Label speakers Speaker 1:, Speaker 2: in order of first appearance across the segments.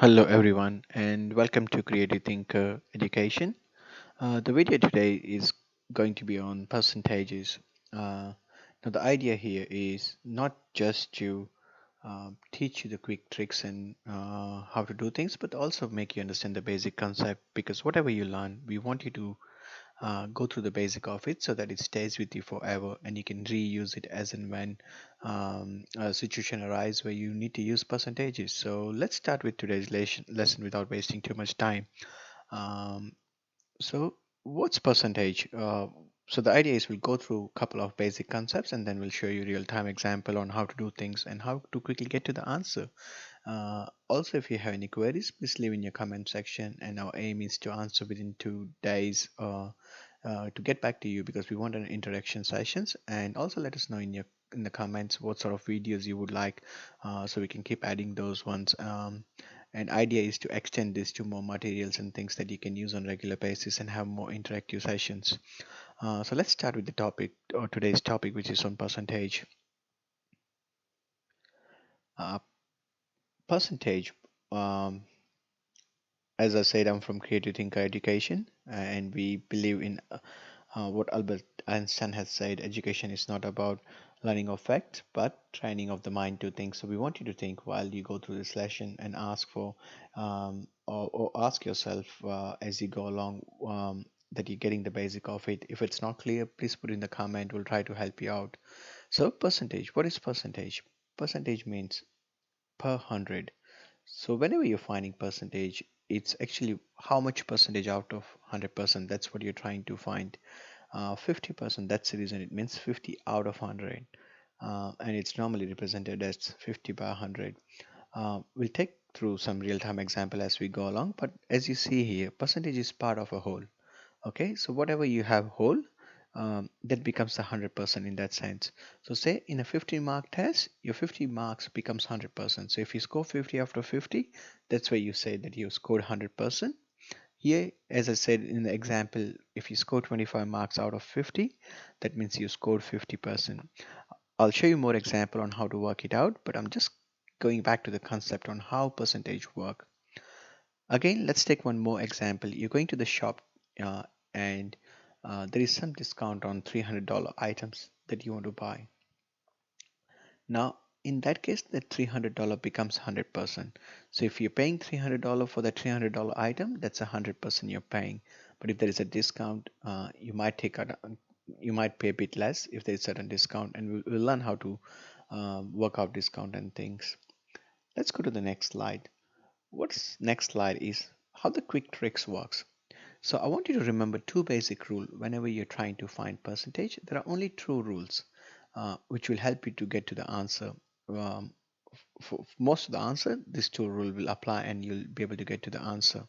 Speaker 1: Hello, everyone, and welcome to Creative Thinker Education. The video today is going to be on percentages. Now, the idea here is not just to teach you the quick tricks and how to do things, but also make you understand the basic concept because whatever you learn, we want you to go through the basic of it so that it stays with you forever and you can reuse it as and when a situation arises where you need to use percentages. So let's start with today's lesson without wasting too much time. Um, so what's percentage? So the idea is we'll go through a couple of basic concepts and then we'll show you real-time example on how to do things and how to quickly get to the answer. Also, if you have any queries, please leave in your comment section and our aim is to answer within 2 days to get back to you because we want an interaction sessions, and also let us know in the comments what sort of videos you would like so we can keep adding those ones. And idea is to extend this to more materials and things that you can use on regular basis and have more interactive sessions. So let's start with the topic or today's topic, which is on percentage. uh, Percentage, as I said, I'm from Creative Thinker Education, and we believe in what Albert Einstein has said: education is not about learning of facts, but training of the mind to think. So we want you to think while you go through this lesson and ask for, or ask yourself as you go along, that you're getting the basic of it. If it's not clear, please put in the comment. We'll try to help you out. So percentage, what is percentage? Percentage means per hundred. So whenever you're finding percentage, it's actually how much percentage out of 100%. That's what you're trying to find. 50%, that's the reason it means 50 out of 100. And it's normally represented as 50 by 100. We'll take through some real-time example as we go along, but as you see here, percentage is part of a whole. Okay, so whatever you have whole, that becomes 100% in that sense. So say in a 50 mark test, your 50 marks becomes 100%. So if you score 50 after 50, that's where you say that you scored 100%. Here, as I said in the example, if you score 25 marks out of 50, that means you scored 50%. I'll show you more example on how to work it out, but I'm just going back to the concept on how percentage work. Again, let's take one more example. You're going to the shop and there is some discount on $300 items that you want to buy. Now, in that case, that $300 becomes 100%. So if you're paying $300 for that $300 item, that's 100% you're paying. But if there is a discount, you might pay a bit less if there is certain discount, and we'll learn how to work out discount and things. Let's go to the next slide. What's next slide is how the quick tricks works. So I want you to remember two basic rules whenever you're trying to find percentage. There are only two rules which will help you to get to the answer. Um, for most of the answer, these two rules will apply and you'll be able to get to the answer.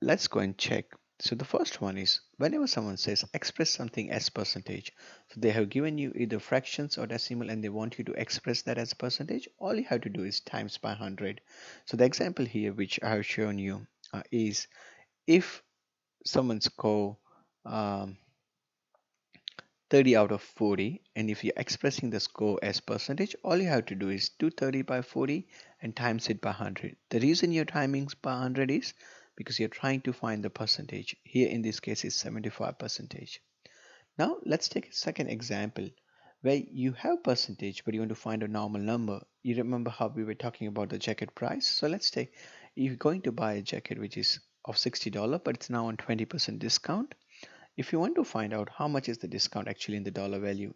Speaker 1: Let's go and check. So the first one is whenever someone says express something as percentage, so they have given you either fractions or decimal and they want you to express that as percentage, all you have to do is times by 100. So the example here which I have shown you is if someone score um, 30 out of 40, and if you're expressing the score as percentage, all you have to do is do 30 by 40 and times it by 100. The reason you're timing by 100 is because you're trying to find the percentage. Here in this case is 75 percentage. Now let's take a second example where you have percentage but you want to find a normal number. You remember how we were talking about the jacket price? So let's take, you're going to buy a jacket which is of $60 but it's now on 20% discount. If you want to find out how much is the discount actually in the dollar value,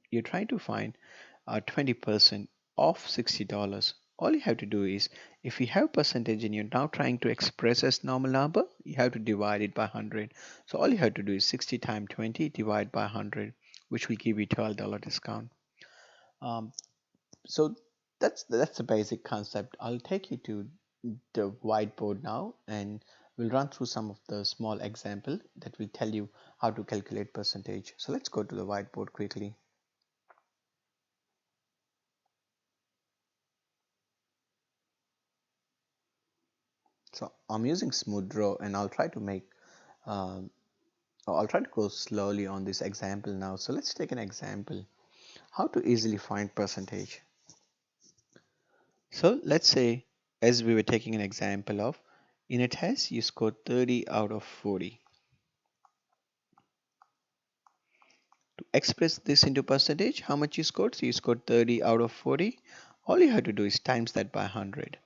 Speaker 1: you're trying to find 20% of $60. All you have to do is, if you have percentage and you're now trying to express as normal number, you have to divide it by 100. So all you have to do is 60 times 20 divide by 100, which will give you $12 discount. Um, so that's the basic concept. I'll take you to the whiteboard now and we'll run through some of the small example that will tell you how to calculate percentage. So let's go to the whiteboard quickly. So I'm using smooth draw and um, I'll try to go slowly on this example now. So let's take an example how to easily find percentage. So let's say as we were taking an example of, in a test you scored 30 out of 40. To express this into percentage, how much you scored? So you scored 30 out of 40. All you have to do is times that by 100.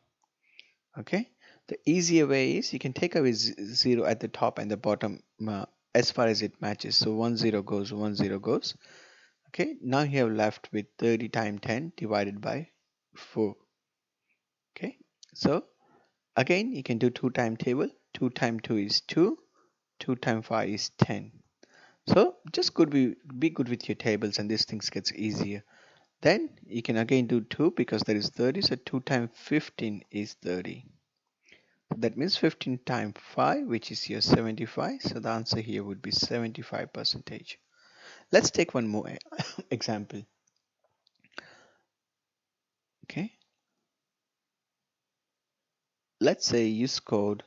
Speaker 1: Okay. The easier way is you can take away 0 at the top and the bottom as far as it matches. So 1 0 goes, 1 0 goes. Okay. Now you have left with 30 times 10 divided by 4. Okay. So again, you can do 2 timetable. 2 times 2 is 2. 2 times 5 is 10. So just be good with your tables and these things gets easier. Then you can again do 2 because there is 30. So 2 times 15 is 30. That means 15 times 5, which is your 75. So the answer here would be 75 percentage. Let's take one more example. Okay. Let's say you scored,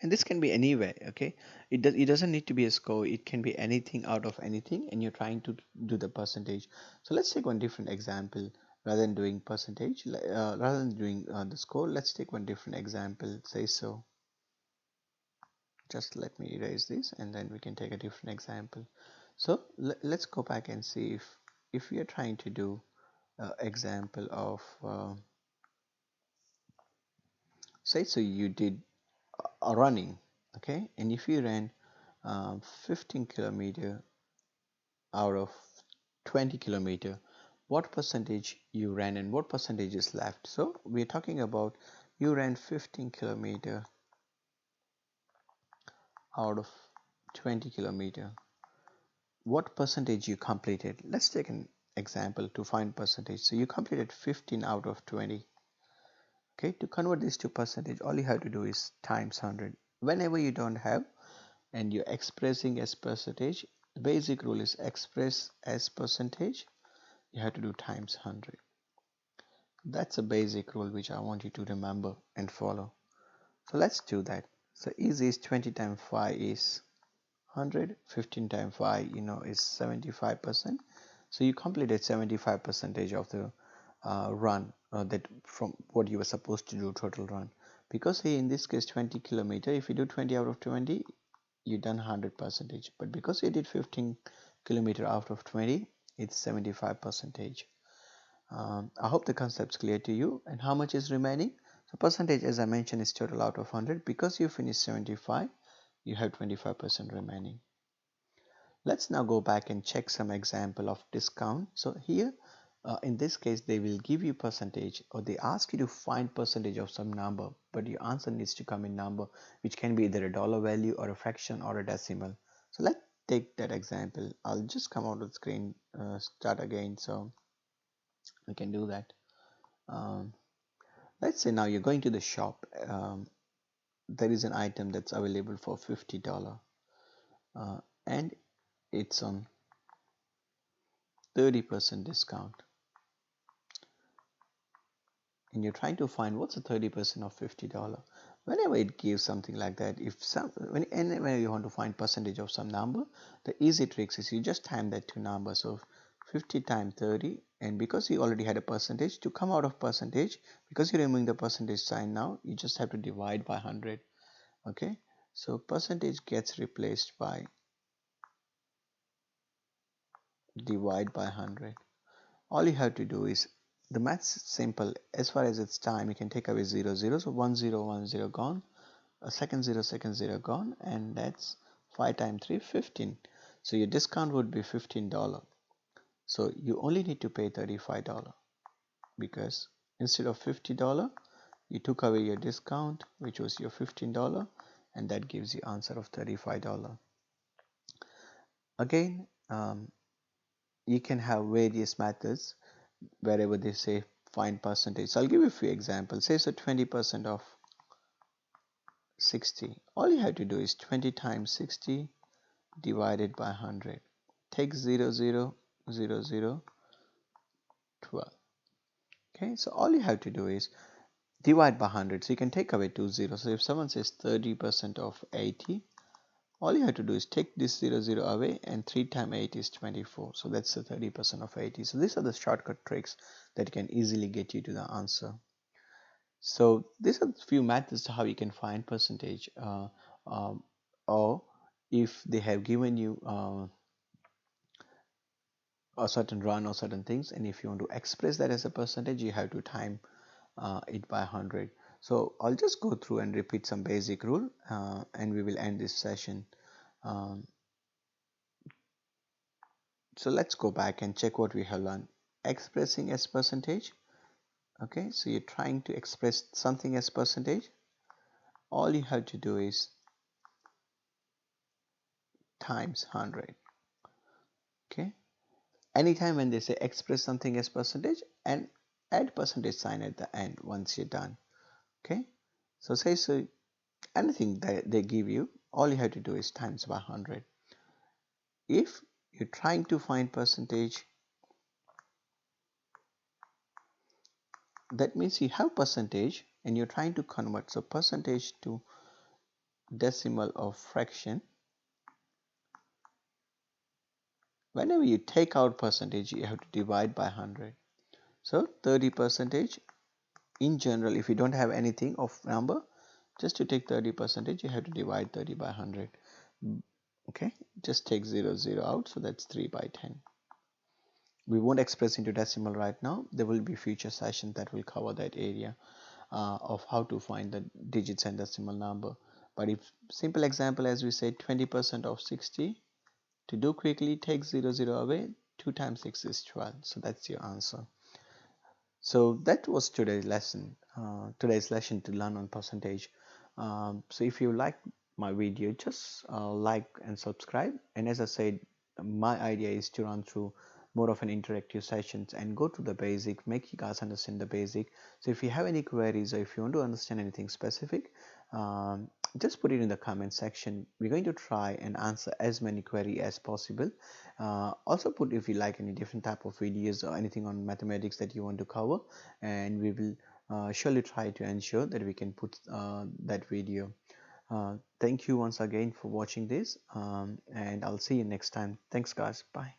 Speaker 1: and this can be anywhere. Okay. It doesn't need to be a score. It can be anything out of anything, and you're trying to do the percentage. So let's take one different example. Rather than doing percentage, rather than doing the score, let's take one different example. Say so. Just let me erase this and then we can take a different example. So let's go back and see if we are trying to do example of say so you did a running, okay, and if you ran 15 kilometer out of 20 kilometer, what percentage you ran and what percentage is left? So we're talking about you ran 15 kilometer out of 20 kilometer, what percentage you completed. Let's take an example to find percentage. So you completed 15 out of 20. Okay, to convert this to percentage, all you have to do is times 100. Whenever you don't have and you're expressing as percentage, the basic rule is express as percentage, you have to do times 100. That's a basic rule which I want you to remember and follow. So let's do that. So easy is 20 times 5 is 100. 15 times 5 is 75%. So you completed 75 percentage of the run that from what you were supposed to do total run, because here in this case 20 kilometer, if you do 20 out of 20 you done 100 percentage, but because you did 15 kilometer out of 20 it's 75 percentage. I hope the concept's clear to you. And how much is remaining? So percentage, as I mentioned, is total out of 100. Because you finished 75, you have 25% remaining. Let's now go back and check some example of discount. So here in this case they will give you percentage, or they ask you to find percentage of some number, but your answer needs to come in number, which can be either a dollar value or a fraction or a decimal. So let's take that example. I'll just come out of the screen, start again, so we can do that. um, let's say now you're going to the shop. There is an item that's available for $50, and it's on 30% discount, and you're trying to find what's the 30% of $50. Whenever it gives something like that, if some whenever you want to find percentage of some number, the easy tricks is you just time that to numbers. So 50 times 30, and because you already had a percentage, to come out of percentage, because you're removing the percentage sign, now you just have to divide by 100. Okay, so percentage gets replaced by divide by 100. All you have to do is, the maths is simple. As far as it's time, you can take away 0 0, so 1 0 1 0 gone, a second 0 gone, and that's 5 times 3 15. So your discount would be $15. So you only need to pay $35, because instead of $50 you took away your discount, which was your $15, and that gives you answer of $35. Again, you can have various methods wherever they say find percentage. So I'll give you a few examples. Say so 20% of 60. All you have to do is 20 times 60 divided by 100. Take 0 0 0 0 12. Okay, so all you have to do is divide by 100. So you can take away two zeros. So if someone says 30% of 80, all you have to do is take this 0 0 away, and 3 times 8 is 24. So that's the 30% of 80. So these are the shortcut tricks that can easily get you to the answer. So these are few methods to how you can find percentage, um, or if they have given you a certain run or certain things, and if you want to express that as a percentage, you have to time it by 100. So I'll just go through and repeat some basic rule, and we will end this session. Um, so let's go back and check what we have learned. Expressing as percentage. Okay, so you're trying to express something as percentage. All you have to do is times 100. Okay, anytime when they say express something as percentage, and add percentage sign at the end once you're done. Okay, so say so anything that they give you, all you have to do is times by 100. If you're trying to find percentage, that means you have percentage and you're trying to convert, so percentage to decimal or fraction. Whenever you take out percentage, you have to divide by 100. So 30 percentage in general, if you don't have anything of number, just to take 30 percentage, you have to divide 30 by 100. Okay, just take 0 out, so that's 3 by 10. We won't express into decimal right now. There will be future sessions that will cover that area of how to find the digits and decimal number. But if simple example, as we said, 20% of 60, to do quickly, take 0 away. 2 times 6 is 12. So that's your answer. So that was today's lesson to learn on percentage. So if you like my video, just like and subscribe. And as I said, my idea is to run through more of an interactive sessions and go to the basic, make you guys understand the basic. So if you have any queries or if you want to understand anything specific, um, just put it in the comment section. We're going to try and answer as many query as possible. Also put if you like any different type of videos or anything on mathematics that you want to cover, and we will surely try to ensure that we can put that video. Thank you once again for watching this, and I'll see you next time. Thanks guys. Bye.